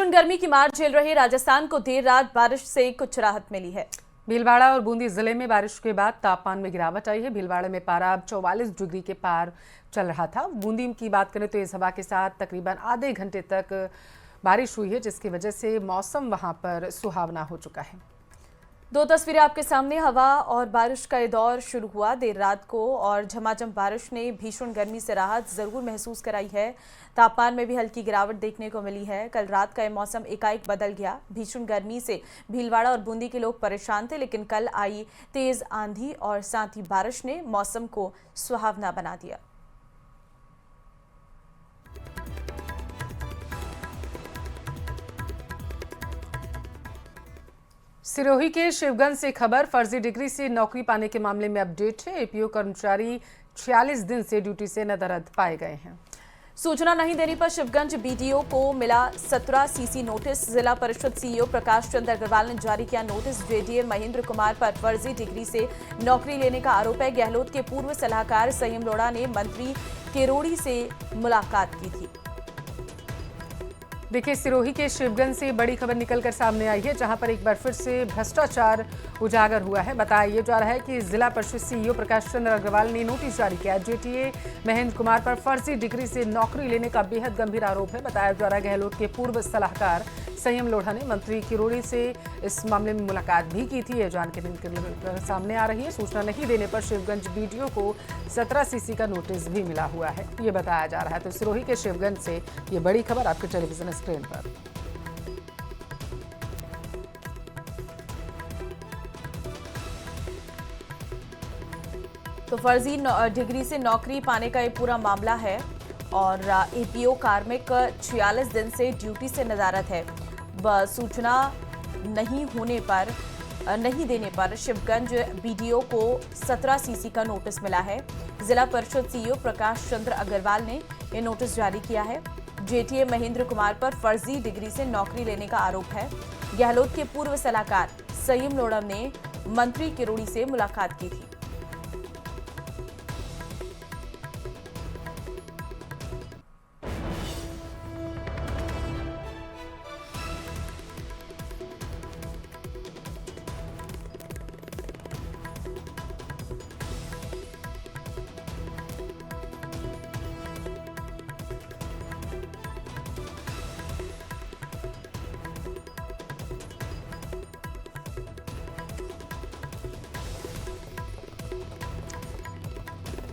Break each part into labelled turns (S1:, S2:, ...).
S1: भीषण गर्मी की मार झेल रहे राजस्थान को देर रात बारिश से कुछ राहत मिली है।
S2: भीलवाड़ा और बूंदी जिले में बारिश के बाद तापमान में गिरावट आई है। भीलवाड़ा में पारा अब 44 डिग्री के पार चल रहा था। बूंदी की बात करें तो इस हवा के साथ तकरीबन आधे घंटे तक बारिश हुई है, जिसकी वजह से मौसम वहां पर सुहावना हो चुका है।
S1: दो तस्वीरें आपके सामने। हवा और बारिश का ये दौर शुरू हुआ देर रात को और झमाझम बारिश ने भीषण गर्मी से राहत जरूर महसूस कराई है। तापमान में भी हल्की गिरावट देखने को मिली है। कल रात का ये मौसम एकाएक बदल गया। भीषण गर्मी से भीलवाड़ा और बूंदी के लोग परेशान थे, लेकिन कल आई तेज आंधी और साथ ही बारिश ने मौसम को सुहावना बना दिया।
S2: सिरोही के शिवगंज से खबर, फर्जी डिग्री से नौकरी पाने के मामले में अपडेट है। एपीओ कर्मचारी 46 दिन से ड्यूटी से नदारद पाए गए हैं।
S1: सूचना नहीं देने पर शिवगंज बीडीओ को मिला 17 सीसी नोटिस। जिला परिषद सीईओ प्रकाश चंद्र अग्रवाल ने जारी किया नोटिस। जेडीए महेंद्र कुमार पर फर्जी डिग्री से नौकरी लेने का आरोप है। गहलोत के पूर्व सलाहकार संयम लोढ़ा ने मंत्री किरोड़ी से मुलाकात की थी।
S2: देखिए, सिरोही के शिवगंज से बड़ी खबर निकलकर सामने आई है, जहां पर एक बार फिर से भ्रष्टाचार उजागर हुआ है। बताया जा रहा है कि जिला परिषद सीईओ प्रकाश चंद्र अग्रवाल ने नोटिस जारी किया। जेटीए महेंद्र कुमार पर फर्जी डिग्री से नौकरी लेने का बेहद गंभीर आरोप है। बताया जा रहा है गहलोत के पूर्व सलाहकार संयम लोढ़ा ने मंत्री किरोड़ी से इस मामले में मुलाकात भी की थी। यह जानकारी सामने आ रही है। सूचना नहीं देने पर शिवगंज बीडीओ को 17 सीसी का नोटिस भी मिला हुआ है, ये बताया जा रहा है। तो सिरोही के शिवगंज से ये बड़ी खबर आपके टेलीविजन स्क्रीन पर।
S1: तो फर्जी डिग्री से नौकरी पाने का ये पूरा मामला है और एपीओ कार्मिक 46 दिन से ड्यूटी से नदारद है। सूचना नहीं देने पर शिवगंज बीडीओ को 17 सीसी का नोटिस मिला है। जिला परिषद सीईओ प्रकाश चंद्र अग्रवाल ने ये नोटिस जारी किया है। जेटीए महेंद्र कुमार पर फर्जी डिग्री से नौकरी लेने का आरोप है। गहलोत के पूर्व सलाहकार संयम लोढ़ा ने मंत्री किरोड़ी से मुलाकात की थी।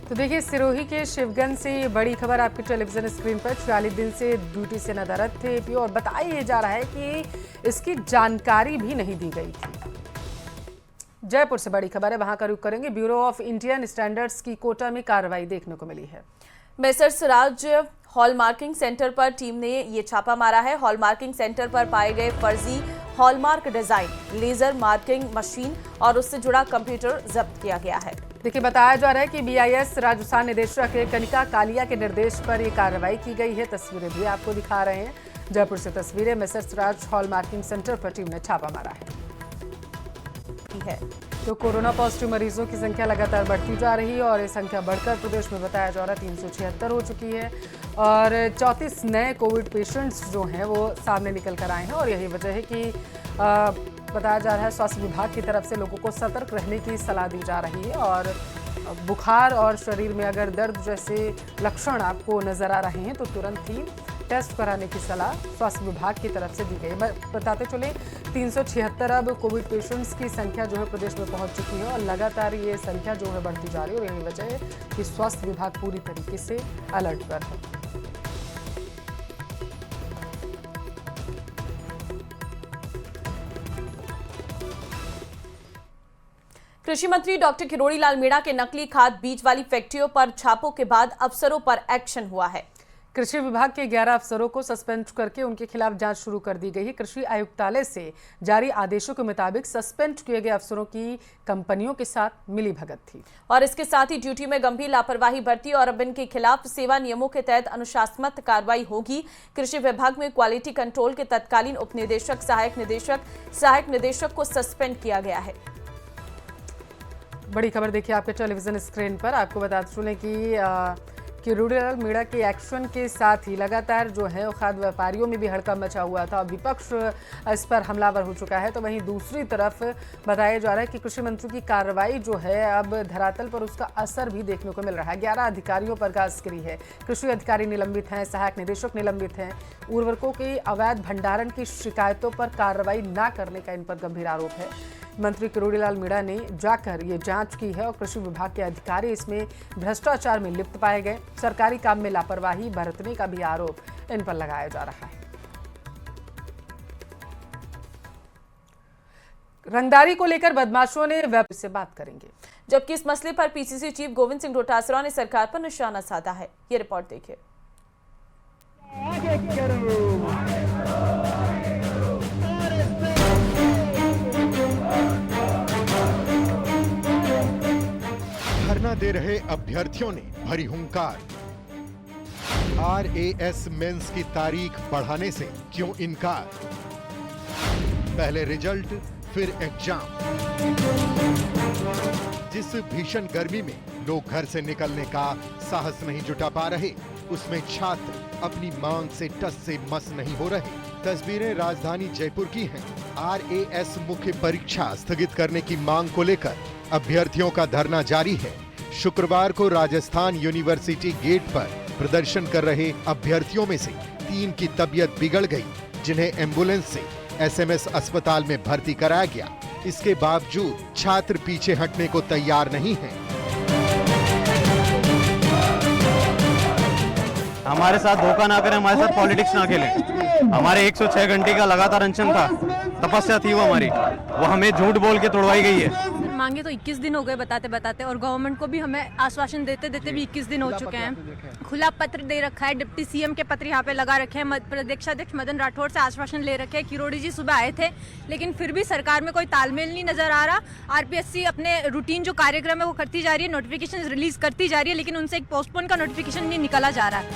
S2: तो देखिए, सिरोही के शिवगंज से ये बड़ी खबर आपके टेलीविजन स्क्रीन पर। 46 दिन से ड्यूटी से नदारद थे एपीओ और बताया जा रहा है कि इसकी जानकारी भी नहीं दी गई थी। जयपुर से बड़ी खबर है, वहां का रुख करेंगे। ब्यूरो ऑफ इंडियन स्टैंडर्ड्स की कोटा में कार्रवाई देखने को मिली है।
S1: मेसर्स राज हॉलमार्किंग सेंटर पर टीम ने ये छापा मारा है। हॉलमार्किंग सेंटर पर पाए गए फर्जी hallmark design, laser marking machine और उससे जुड़ा कंप्यूटर जब्त किया गया है।
S2: देखिए, बताया जा रहा है कि बीआईएस राजस्थान निदेशक कनिका कालिया के निर्देश पर यह कार्रवाई की गई है। तस्वीरें भी आपको दिखा रहे हैं। जयपुर से तस्वीरें। मेसर्स राज हॉलमार्किंग सेंटर पर टीम ने छापा मारा है। तो कोरोना पॉजिटिव मरीजों की संख्या लगातार बढ़ती जा रही है और ये संख्या बढ़कर प्रदेश में बताया जा रहा है 376 हो चुकी है और 34 नए कोविड पेशेंट्स जो हैं वो सामने निकल कर आए हैं। और यही वजह है कि बताया जा रहा है स्वास्थ्य विभाग की तरफ से लोगों को सतर्क रहने की सलाह दी जा रही है। और बुखार और शरीर में अगर दर्द जैसे लक्षण आपको नजर आ रहे हैं तो तुरंत ही टेस्ट कराने की सलाह स्वास्थ्य विभाग की तरफ से दी गई। बताते चले 376 अब कोविड पेशेंट्स की संख्या जो है प्रदेश में पहुंच चुकी है और लगातार ये संख्या जो है बढ़ती जा रही है और यही वजह है कि स्वास्थ्य विभाग पूरी तरीके से अलर्ट पर है।
S1: कृषि मंत्री डॉक्टर किरोड़ी लाल मीणा के नकली खाद बीज वाली फैक्ट्रियों पर छापों के बाद अफसरों पर एक्शन हुआ है।
S2: कृषि विभाग के 11 अफसरों को सस्पेंड करके उनके खिलाफ जांच शुरू कर दी गई है। कृषि आयुक्तालय से जारी आदेशों के मुताबिक सस्पेंड किए गए अफसरों की कंपनियों के साथ मिलीभगत थी
S1: और इसके साथ ही ड्यूटी में गंभीर लापरवाही बरती और अब इनके खिलाफ सेवा नियमों के तहत अनुशासनात्मक कार्रवाई होगी। कृषि विभाग में क्वालिटी कंट्रोल के तत्कालीन उप निदेशक, सहायक निदेशक को सस्पेंड किया गया है।
S2: बड़ी खबर देखिए आपके टेलीविजन स्क्रीन पर। आपको बता चलें कि किरोड़ीलाल मीणा के एक्शन के साथ ही लगातार जो है खाद्य व्यापारियों में भी हड़कंप मचा हुआ था, विपक्ष इस पर हमलावर हो चुका है। तो वहीं दूसरी तरफ बताया जा रहा है कि कृषि मंत्री की कार्रवाई जो है अब धरातल पर उसका असर भी देखने को मिल रहा है। 11 अधिकारियों पर गाज गिरी है, कृषि अधिकारी निलंबित हैं, सहायक निदेशक निलंबित हैं। उर्वरकों के अवैध भंडारण की शिकायतों पर कार्रवाई न करने का इन पर गंभीर आरोप है। मंत्री किरोड़ीलाल मीणा ने जाकर ये जांच की है और कृषि विभाग के अधिकारी इसमें भ्रष्टाचार में लिप्त पाए गए। सरकारी काम में लापरवाही बरतने का भी आरोप इन पर लगाया जा रहा है। रंगदारी को लेकर बदमाशों ने वेब से बात करेंगे,
S1: जबकि इस मसले पर पीसीसी चीफ गोविंद सिंह डोटासरा ने सरकार पर निशाना साधा है। ये रिपोर्ट देखिए।
S3: धरना दे रहे अभ्यर्थियों ने भरी हुंकार। RAS मेंस की तारीख बढ़ाने से क्यों इनकार? पहले रिजल्ट फिर एग्जाम। जिस भीषण गर्मी में लोग घर से निकलने का साहस नहीं जुटा पा रहे, उसमें छात्र अपनी मांग से टस से मस नहीं हो रहे। तस्वीरें राजधानी जयपुर की हैं। RAS मुख्य परीक्षा स्थगित करने की मांग को लेकर अभ्यर्थियों का धरना जारी है। शुक्रवार को राजस्थान यूनिवर्सिटी गेट पर प्रदर्शन कर रहे अभ्यर्थियों में से 3 की तबीयत बिगड़ गई, जिन्हें एम्बुलेंस से SMS अस्पताल में भर्ती कराया गया। इसके बावजूद छात्र पीछे हटने को तैयार नहीं हैं।
S4: हमारे साथ धोखा ना करें, हमारे साथ पॉलिटिक्स ना खेलें। हमारे 106 घंटे का लगातार अनशन था, तपस्या थी वो हमारी, वो हमें झूठ बोल के तोड़वाई गई है।
S5: मांगे तो 21 दिन हो गए बताते बताते, और गवर्नमेंट को भी हमें आश्वासन देते देते भी 21 दिन हो चुके हैं। खुला पत्र दे रखा है, डिप्टी CM के पत्र यहाँ पे लगा रखे हैं, प्रदेशाध्यक्ष मदन राठौड़ से आश्वासन ले रखे हैं। किरोड़ी जी सुबह आए थे, लेकिन फिर भी सरकार में कोई तालमेल नहीं नजर आ रहा। RPSC अपने रूटीन जो कार्यक्रम है वो करती जा रही है, नोटिफिकेशन रिलीज करती जा रही है, लेकिन उनसे एक पोस्टपोन का नोटिफिकेशन नहीं निकाला जा रहा है।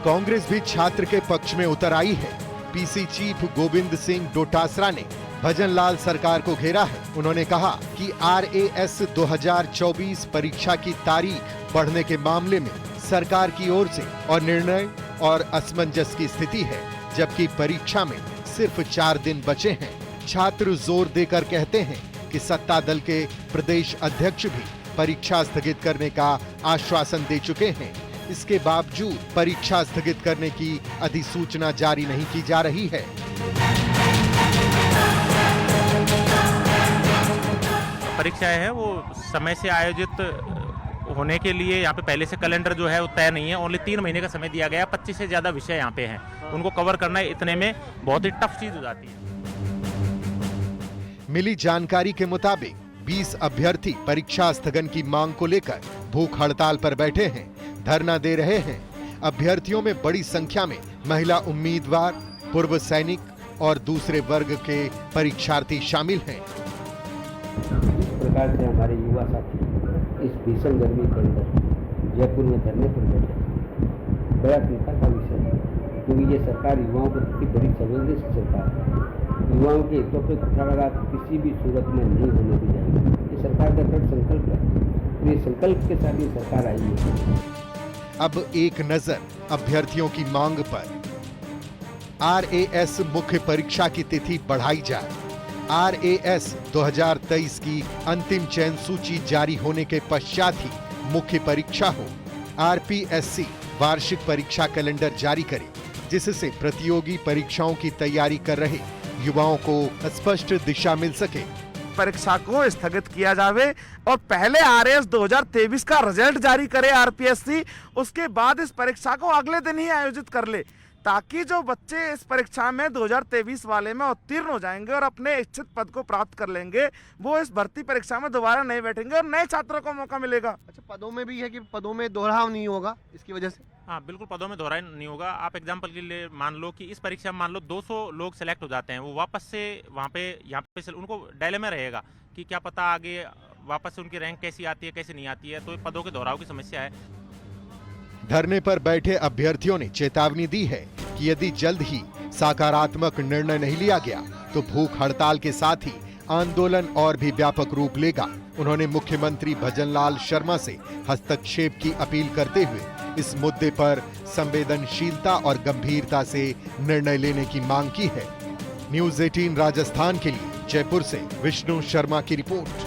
S3: कांग्रेस भी छात्र के पक्ष में उतर आई है। PC चीफ गोविंद सिंह डोटासरा ने भजनलाल सरकार को घेरा है। उन्होंने कहा कि RAS 2024 परीक्षा की तारीख बढ़ने के मामले में सरकार की ओर से और निर्णय और असमंजस की स्थिति है, जबकि परीक्षा में सिर्फ 4 दिन बचे हैं। छात्र जोर देकर कहते हैं कि सत्ता दल के प्रदेश अध्यक्ष भी परीक्षा स्थगित करने का आश्वासन दे चुके हैं। इसके बावजूद परीक्षा स्थगित करने की अधिसूचना जारी नहीं की जा रही है।
S6: परीक्षाएं हैं वो समय से आयोजित होने के लिए यहाँ पे पहले से कैलेंडर जो है वो तय नहीं है। ओनली 3 महीने का समय दिया गया। 25 से ज्यादा विषय यहाँ पे हैं, उनको कवर करना इतने में बहुत ही टफ चीज हो जाती है।
S3: मिली जानकारी के मुताबिक 20 अभ्यर्थी परीक्षा स्थगन की मांग को लेकर भूख हड़ताल पर बैठे हैं, धरना दे रहे हैं। अभ्यर्थियों में बड़ी संख्या में महिला उम्मीदवार, पूर्व सैनिक और दूसरे वर्ग के परीक्षार्थी शामिल हैं।
S7: इस प्रकार से हमारे युवा साथी इस भीषण गर्मी के अंदर जयपुर में धरने पर बैठे, बड़ा चिंता का विषय है, क्योंकि ये सरकार युवाओं के प्रति बड़ी संवेदनशील सरकार है। युवाओं के हितों पर कुठाराघात किसी भी सूरत में नहीं होने दी जाएगी। ये सरकार का दृढ़ संकल्प है, ये संकल्प के साथ ये सरकार आई है।
S3: अब एक नजर अभ्यर्थियों की मांग पर। RAS मुख्य परीक्षा की तिथि बढ़ाई जाए। RAS 2023 की अंतिम चयन सूची जारी होने के पश्चात ही मुख्य परीक्षा हो। RPSC वार्षिक परीक्षा कैलेंडर जारी करे, जिससे प्रतियोगी परीक्षाओं की तैयारी कर रहे युवाओं को स्पष्ट दिशा मिल सके।
S8: परीक्षा को स्थगित किया जावे और पहले RAS 2023 का रिजल्ट जारी करे RPSC, उसके बाद इस परीक्षा को अगले दिन ही आयोजित कर ले, ताकि जो बच्चे इस परीक्षा में 2023 वाले में उत्तीर्ण हो जाएंगे और अपने इच्छित पद को प्राप्त कर लेंगे, वो इस भर्ती परीक्षा में दोबारा नहीं बैठेंगे और नए छात्रों को मौका मिलेगा।
S9: अच्छा, पदों में भी है कि पदों में दोहराव नहीं होगा इसकी वजह से?
S6: हाँ बिल्कुल, पदों में दोहराव नहीं होगा। आप एग्जाम्पल के लिए मान लो कि इस परीक्षा में मान लो 200 लोग सेलेक्ट हो जाते हैं, वो वापस से वहाँ पे यहाँ पे उनको डायलेमा रहेगा कि क्या पता आगे वापस से उनकी रैंक कैसी आती है कैसे नहीं आती है, तो पदों के दोहराव की समस्या है।
S3: धरने पर बैठे अभ्यर्थियों ने चेतावनी दी है कि यदि जल्द ही सकारात्मक निर्णय नहीं लिया गया तो भूख हड़ताल के साथ ही आंदोलन और भी व्यापक रूप लेगा। उन्होंने मुख्यमंत्री भजनलाल शर्मा से हस्तक्षेप की अपील करते हुए इस मुद्दे पर संवेदनशीलता और गंभीरता से निर्णय लेने की मांग की है। न्यूज़ 18 राजस्थान के लिए जयपुर से विष्णु शर्मा की रिपोर्ट।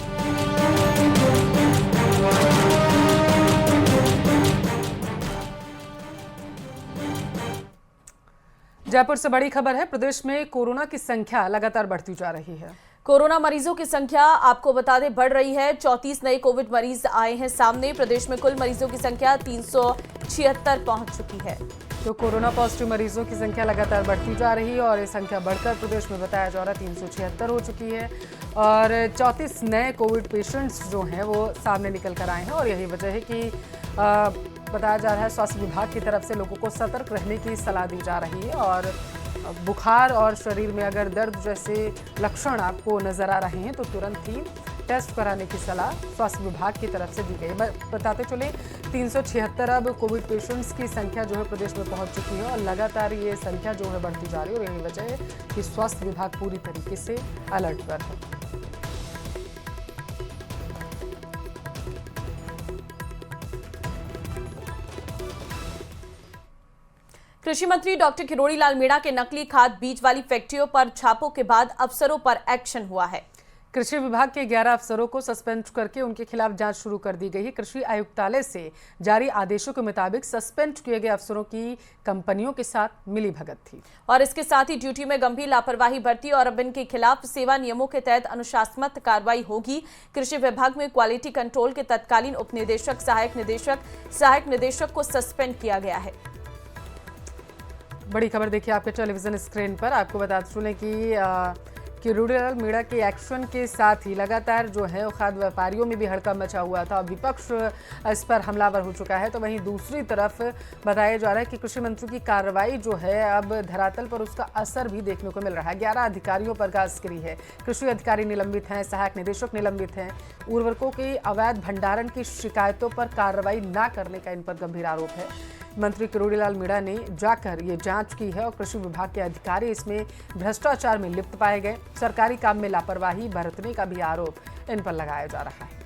S2: जयपुर से बड़ी खबर है, प्रदेश में कोरोना की संख्या लगातार बढ़ती जा रही है।
S1: कोरोना मरीजों की संख्या आपको बता दें बढ़ रही है। 34 नए कोविड मरीज आए हैं सामने। प्रदेश में कुल मरीजों की संख्या 376 पहुंच चुकी है।
S2: तो कोरोना पॉजिटिव मरीजों की संख्या लगातार बढ़ती जा रही है और ये संख्या बढ़कर प्रदेश में बताया जा रहा है 376 हो चुकी है और 34 नए कोविड पेशेंट्स जो हैं वो सामने निकल कर आए हैं और यही वजह है कि बताया जा रहा है स्वास्थ्य विभाग की तरफ से लोगों को सतर्क रहने की सलाह दी जा रही है और बुखार और शरीर में अगर दर्द जैसे लक्षण आपको नजर आ रहे हैं तो तुरंत ही टेस्ट कराने की सलाह स्वास्थ्य विभाग की तरफ से दी गई। बताते चले 376 अब कोविड पेशेंट्स की संख्या जो है प्रदेश में पहुंच चुकी है और लगातार ये संख्या जो है बढ़ती जा रही है और यही वजह है कि स्वास्थ्य विभाग पूरी तरीके से अलर्ट पर है।
S1: कृषि मंत्री डॉक्टर किरोड़ी लाल मीणा के नकली खाद बीज वाली फैक्ट्रियों पर छापों के बाद अफसरों पर एक्शन हुआ है।
S2: कृषि विभाग के 11 अफसरों को सस्पेंड करके उनके खिलाफ जांच शुरू कर दी गई है। कृषि आयुक्तालय से जारी आदेशों के मुताबिक सस्पेंड किए गए अफसरों की कंपनियों के साथ मिली भगत थी
S1: और इसके साथ ही ड्यूटी में गंभीर लापरवाही बरती और अब इनके खिलाफ सेवा नियमों के तहत अनुशासनात्मक कार्रवाई होगी। कृषि विभाग में क्वालिटी कंट्रोल के तत्कालीन उपनिदेशक, सहायक निदेशक को सस्पेंड किया गया है।
S2: बड़ी खबर देखिए आपके टेलीविजन स्क्रीन पर। आपको बता चुने कि किरोड़ी लाल मीणा के एक्शन के साथ ही लगातार जो है खाद्य व्यापारियों में भी हड़कंप मचा हुआ था। विपक्ष इस पर हमलावर हो चुका है तो वहीं दूसरी तरफ बताया जा रहा है कि कृषि मंत्री की कार्रवाई जो है अब धरातल पर उसका असर भी देखने को मिल रहा है। 11 अधिकारियों पर गाजगिरी है। कृषि अधिकारी निलंबित हैं, सहायक निदेशक निलंबित हैं। उर्वरकों के अवैध भंडारण की शिकायतों पर कार्रवाई न करने का इन पर गंभीर आरोप है। मंत्री किरोड़ी लाल मीणा ने जाकर ये जांच की है और कृषि विभाग के अधिकारी इसमें भ्रष्टाचार में लिप्त पाए गए। सरकारी काम में लापरवाही बरतने का भी आरोप इन पर लगाया जा रहा है।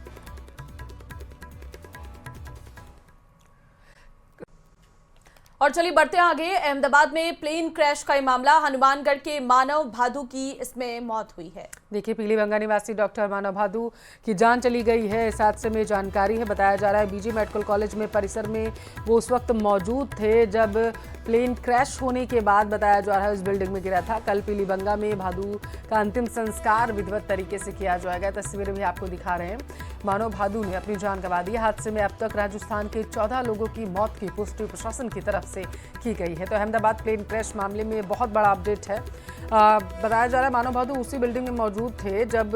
S1: और चलिए बढ़ते आगे। अहमदाबाद में प्लेन क्रैश का ये मामला, हनुमानगढ़ के मानव भादु की इसमें मौत हुई है।
S2: देखिए पीलीबंगा निवासी डॉक्टर मानव भादु की जान चली गई है। इस हादसे में जानकारी है, बताया जा रहा है बीजी मेडिकल कॉलेज में परिसर में वो उस वक्त मौजूद थे जब प्लेन क्रैश होने के बाद बताया जा रहा है उस बिल्डिंग में गिरा था। कल पीलीबंगा में भादु का अंतिम संस्कार विधिवत तरीके से किया जाएगा। तस्वीरें भी आपको दिखा रहे हैं। मानव भादु ने अपनी जान गंवा दी। हादसे में अब तक राजस्थान के 14 लोगों की मौत की पुष्टि प्रशासन की तरफ से की गई है। तो अहमदाबाद प्लेन क्रैश मामले में बहुत बड़ा अपडेट है। बताया जा रहा है मानव भादु उसी बिल्डिंग में मौजूद थे जब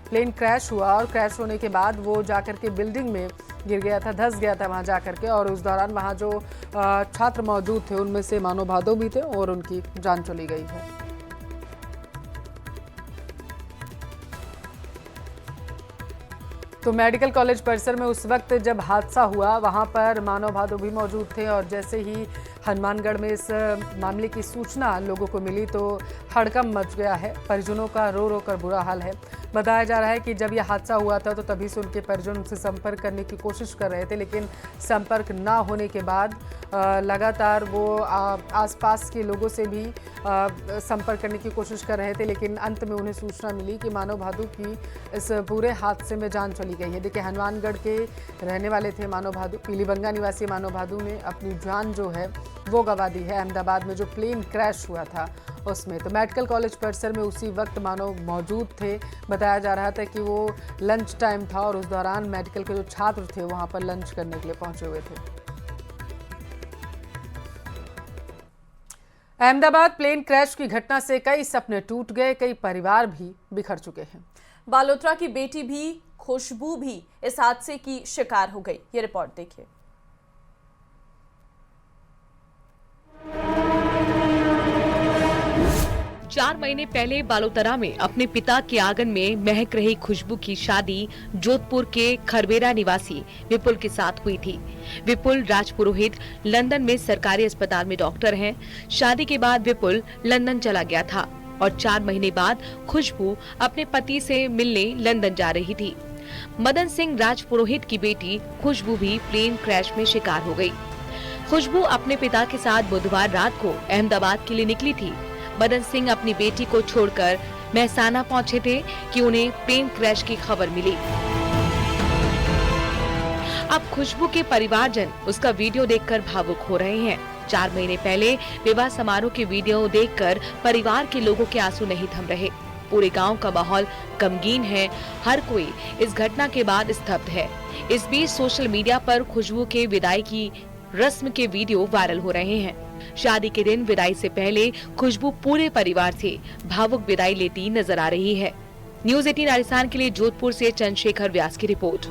S2: प्लेन क्रैश हुआ और क्रैश होने के बाद वो जाकर के बिल्डिंग में गिर गया था, धंस गया था वहां जाकर के और उस दौरान वहां जो छात्र मौजूद थे उनमें से मानव भादु भी थे और उनकी जान चली गई है। तो मेडिकल कॉलेज परिसर में उस वक्त जब हादसा हुआ वहां पर मानव भादु भी मौजूद थे और जैसे ही हनुमानगढ़ में इस मामले की सूचना लोगों को मिली तो हड़कंप मच गया है। परिजनों का रो रो कर बुरा हाल है। बताया जा रहा है कि जब यह हादसा हुआ था तो तभी से उनके परिजन उनसे संपर्क करने की कोशिश कर रहे थे, लेकिन संपर्क ना होने के बाद लगातार वो आसपास के लोगों से भी संपर्क करने की कोशिश कर रहे थे, लेकिन अंत में उन्हें सूचना मिली कि मानव भादु की इस पूरे हादसे में जान चली गई है। देखिए हनुमानगढ़ के रहने वाले थे मानव भादु। पीलीबंगा निवासी मानव भादु ने अपनी जान जो है वो गंवा दी है अहमदाबाद में जो प्लेन क्रैश हुआ था उसमें। तो मेडिकल कॉलेज परिसर में उसी वक्त मानव मौजूद थे। बताया जा रहा था कि वो लंच टाइम था और उस दौरान मेडिकल के जो छात्र थे वहां पर लंच करने के लिए पहुंचे हुए थे। अहमदाबाद प्लेन क्रैश की घटना से कई सपने टूट गए, कई परिवार भी बिखर चुके हैं।
S1: बालोतरा की बेटी भी, खुशबू भी इस हादसे की शिकार हो गई। ये रिपोर्ट देखिए।
S10: चार महीने पहले बालोतरा में अपने पिता के आंगन में महक रही खुशबू की शादी जोधपुर के खरबेरा निवासी विपुल के साथ हुई थी। विपुल राजपुरोहित लंदन में सरकारी अस्पताल में डॉक्टर हैं। शादी के बाद विपुल लंदन चला गया था और 4 महीने बाद खुशबू अपने पति से मिलने लंदन जा रही थी। मदन सिंह राजपुरोहित की बेटी खुशबू भी प्लेन क्रैश में शिकार हो गई। खुशबू अपने पिता के साथ बुधवार रात को अहमदाबाद के लिए निकली थी। मदन सिंह अपनी बेटी को छोड़कर महसाना पहुंचे थे कि उन्हें प्लेन क्रैश की खबर मिली। अब खुशबू के परिवारजन उसका वीडियो देखकर भावुक हो रहे हैं। 4 महीने पहले विवाह समारोह के वीडियो देखकर परिवार के लोगों के आंसू नहीं थम रहे। पूरे गांव का माहौल गमगीन है। हर कोई इस घटना के बाद स्तब्ध है। इस बीच सोशल मीडिया पर खुशबू के विदाई की रस्म के वीडियो वायरल हो रहे हैं। शादी के दिन विदाई से पहले खुशबू पूरे परिवार से भावुक विदाई लेती नजर आ रही है। न्यूज़ 18 राजस्थान के लिए जोधपुर से चंद्रशेखर व्यास की रिपोर्ट।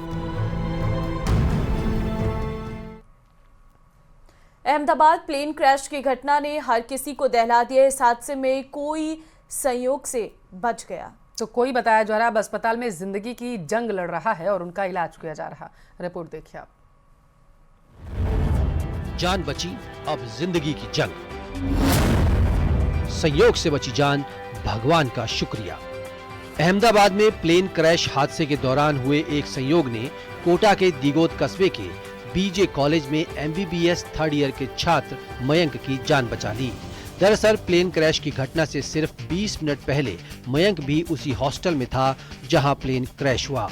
S1: अहमदाबाद प्लेन क्रैश की घटना ने हर किसी को दहला दिया। इस हादसे में कोई संयोग से बच गया
S2: तो कोई बताया जा रहा है अब अस्पताल में जिंदगी की जंग लड़ रहा है और उनका इलाज किया जा रहा। रिपोर्ट देखिए आप।
S11: जान बची, अब जिंदगी की जंग। संयोग से बची जान, भगवान का शुक्रिया। अहमदाबाद में प्लेन क्रैश हादसे के दौरान हुए एक संयोग ने कोटा के दिगोद कस्बे के बीजे कॉलेज में MBBS 3rd ईयर के छात्र मयंक की जान बचा ली। दरअसल प्लेन क्रैश की घटना से सिर्फ 20 मिनट पहले मयंक भी उसी हॉस्टल में था जहां प्लेन क्रैश हुआ।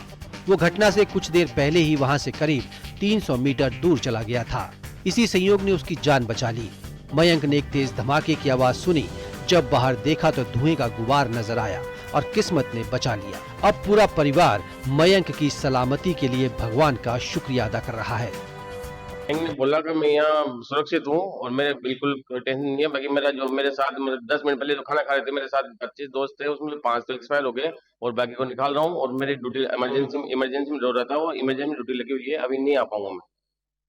S11: वो घटना से कुछ देर पहले ही वहां से करीब 300 मीटर दूर चला गया था। इसी संयोग ने उसकी जान बचा ली। मयंक ने एक तेज धमाके की आवाज सुनी। जब बाहर देखा तो धुएं का गुबार नजर आया और किस्मत ने बचा लिया। अब पूरा परिवार मयंक की सलामती के लिए भगवान का शुक्रिया अदा कर रहा है।
S12: ने बोला कि मैं यहाँ सुरक्षित हूँ और मेरे बिल्कुल टेंशन नहीं है। बाकी मेरे साथ 10 मिनट पहले जो खाना खा रहे थे मेरे साथ 25 दोस्त थे, उसमें 5 तो एक्सपायर हो गए और बाकी को निकाल रहा हूँ। और मेरी ड्यूटी इमरजेंसी में जो रहता है वो इमरजेंसी ड्यूटी लगी हुई है, अभी नहीं आ पाऊंगा मैं।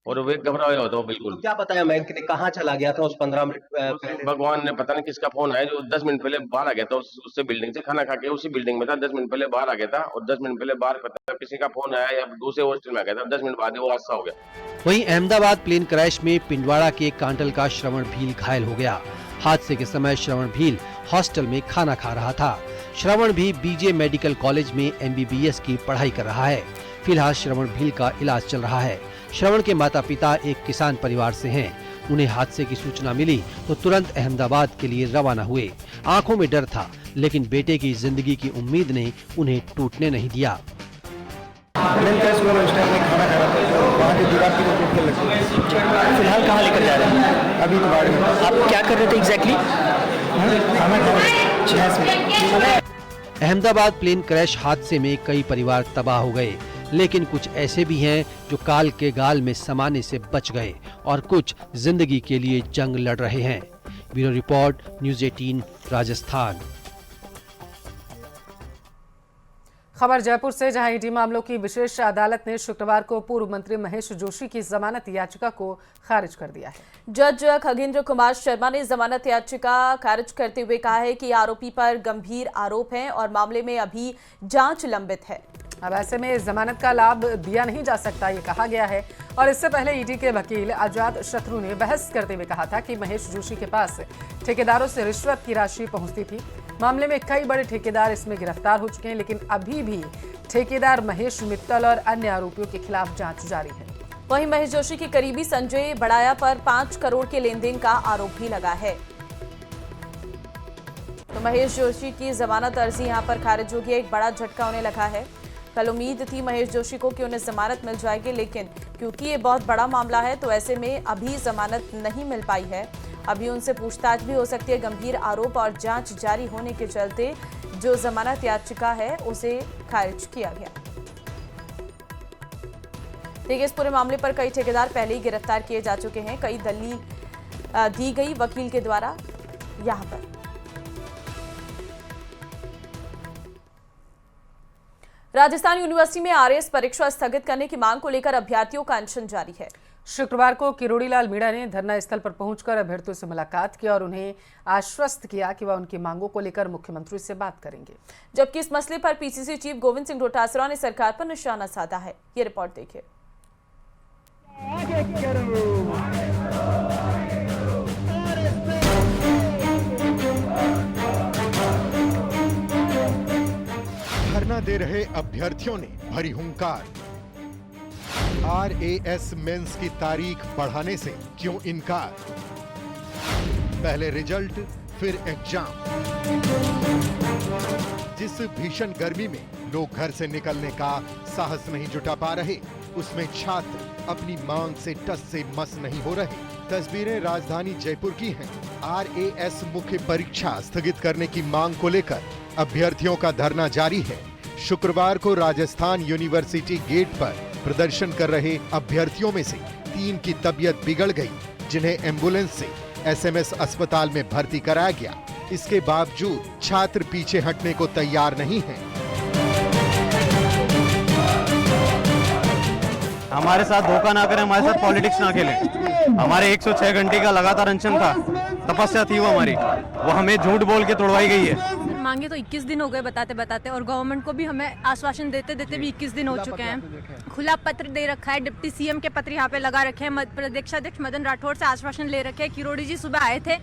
S12: और वे घबराया होता है बिल्कुल।
S9: क्या बताया मयंक ने, कहाँ चला गया था उस 15 मिनट पहले?
S12: भगवान ने पता नहीं किसका फोन आया जो 10 मिनट पहले बाहर आ गया था उससे बिल्डिंग से खाना खा के उसी बिल्डिंग में था। 10 मिनट पहले बाहर आ गया था और 10 मिनट पहले बाहर पता किसी का फोन आया या दूसरे हॉस्टल में आ गया था। 10 मिनट बाद वो हादसा हो गया।
S11: वहीं अहमदाबाद प्लेन क्रैश में पिंडवाड़ा के कांटल का श्रवण भील घायल हो गया। हादसे के समय श्रवण भील हॉस्टल में खाना खा रहा था। श्रवण भी बीजे मेडिकल कॉलेज में MBBS की पढ़ाई कर रहा है। फिलहाल श्रवण भील का इलाज चल रहा है। श्रवण के माता पिता एक किसान परिवार से हैं। उन्हें हादसे की सूचना मिली तो तुरंत अहमदाबाद के लिए रवाना हुए। आंखों में डर था, लेकिन बेटे की जिंदगी की उम्मीद ने उन्हें टूटने नहीं दिया।
S9: फिलहाल कहाँ लेकर जा रहे हैं? अभी तो बाढ़ में। आप क्या कर रहे थे एग्जैक्टली?
S11: अहमदाबाद प्लेन क्रैश हादसे में कई परिवार तबाह हो गए, लेकिन कुछ ऐसे भी हैं जो काल के गाल में समाने से बच गए और कुछ जिंदगी के लिए जंग लड़ रहे हैं। Bureau report, news 18 Rajasthan.
S2: खबर जयपुर से, जहां ईडी मामलों की विशेष अदालत ने शुक्रवार को पूर्व मंत्री महेश जोशी की जमानत याचिका को खारिज कर दिया है।
S1: जज खगेंद्र कुमार शर्मा ने जमानत याचिका खारिज करते हुए कहा है कि आरोपी पर गंभीर आरोप हैं और मामले में अभी जांच लंबित है।
S2: अब ऐसे में जमानत का लाभ दिया नहीं जा सकता, ये कहा गया है। और इससे पहले ईडी के वकील आजाद शत्रु ने बहस करते हुए कहा था कि महेश जोशी के पास ठेकेदारों से रिश्वत की राशि पहुंचती थी। मामले में कई बड़े ठेकेदार इसमें गिरफ्तार हो चुके हैं, लेकिन अभी भी ठेकेदार महेश मित्तल और अन्य आरोपियों के खिलाफ जांच जारी है।
S1: वहीं महेश जोशी के करीबी संजय बड़ाया पर 5 करोड़ के लेन देन का आरोप भी लगा है। तो महेश जोशी की जमानत अर्जी यहां पर खारिज हो गई। एक बड़ा झटका उन्हें लगा है। कल उम्मीद थी महेश जोशी को कि उन्हें जमानत मिल जाएगी, लेकिन क्योंकि ये बहुत बड़ा मामला है तो ऐसे में अभी जमानत नहीं मिल पाई है। अभी उनसे पूछताछ भी हो सकती है। गंभीर आरोप और जांच जारी होने के चलते जो जमानत याचिका है उसे खारिज किया गया। देखिए, इस पूरे मामले पर कई ठेकेदार पहले ही गिरफ्तार किए जा चुके हैं। कई दलील दी गई वकील के द्वारा। यहाँ पर राजस्थान यूनिवर्सिटी में RAS परीक्षा स्थगित करने की मांग को लेकर अभ्यर्थियों का अनशन जारी है।
S2: शुक्रवार को किरोड़ीलाल मीणा ने धरना स्थल पर पहुंचकर अभ्यर्थियों से मुलाकात की और उन्हें आश्वस्त किया कि वह उनकी मांगों को लेकर मुख्यमंत्री से बात करेंगे।
S1: जबकि इस मसले पर PCC चीफ गोविंद सिंह डोटासरा ने सरकार पर निशाना साधा है। ये रिपोर्ट देखिए।
S3: धरना धरना दे रहे अभ्यर्थियों ने भरी हुंकार। RAS मेंस की तारीख बढ़ाने से क्यों इनकार? पहले रिजल्ट फिर एग्जाम। जिस भीषण गर्मी में लोग घर से निकलने का साहस नहीं जुटा पा रहे, उसमें छात्र अपनी मांग से टस से मस नहीं हो रहे। तस्वीरें राजधानी जयपुर की हैं। RAS मुख्य परीक्षा स्थगित करने की मांग को लेकर अभ्यर्थियों का धरना जारी है। शुक्रवार को राजस्थान यूनिवर्सिटी गेट पर प्रदर्शन कर रहे अभ्यर्थियों में से 3 की तबीयत बिगड़ गई, जिन्हें एम्बुलेंस से SMS अस्पताल में भर्ती कराया गया। इसके बावजूद छात्र पीछे हटने को तैयार नहीं हैं।
S4: हमारे साथ धोखा ना करें, हमारे साथ पॉलिटिक्स ना खेलें। हमारे 106 घंटे का लगातार अनशन था, तपस्या थी वो हमारी, वो हमें झूठ बोल के तोड़वाई गई है।
S5: मांगे तो 21 दिन हो गए बताते बताते, और गवर्नमेंट को भी हमें आश्वासन देते देते भी 21 दिन हो चुके हैं। खुला पत्र दे रखा है, डिप्टी CM के पत्र यहाँ पे लगा रखे हैं, प्रदेशाध्यक्ष मदन राठौड़ से आश्वासन ले रखे हैं। किरोड़ी जी सुबह आए थे,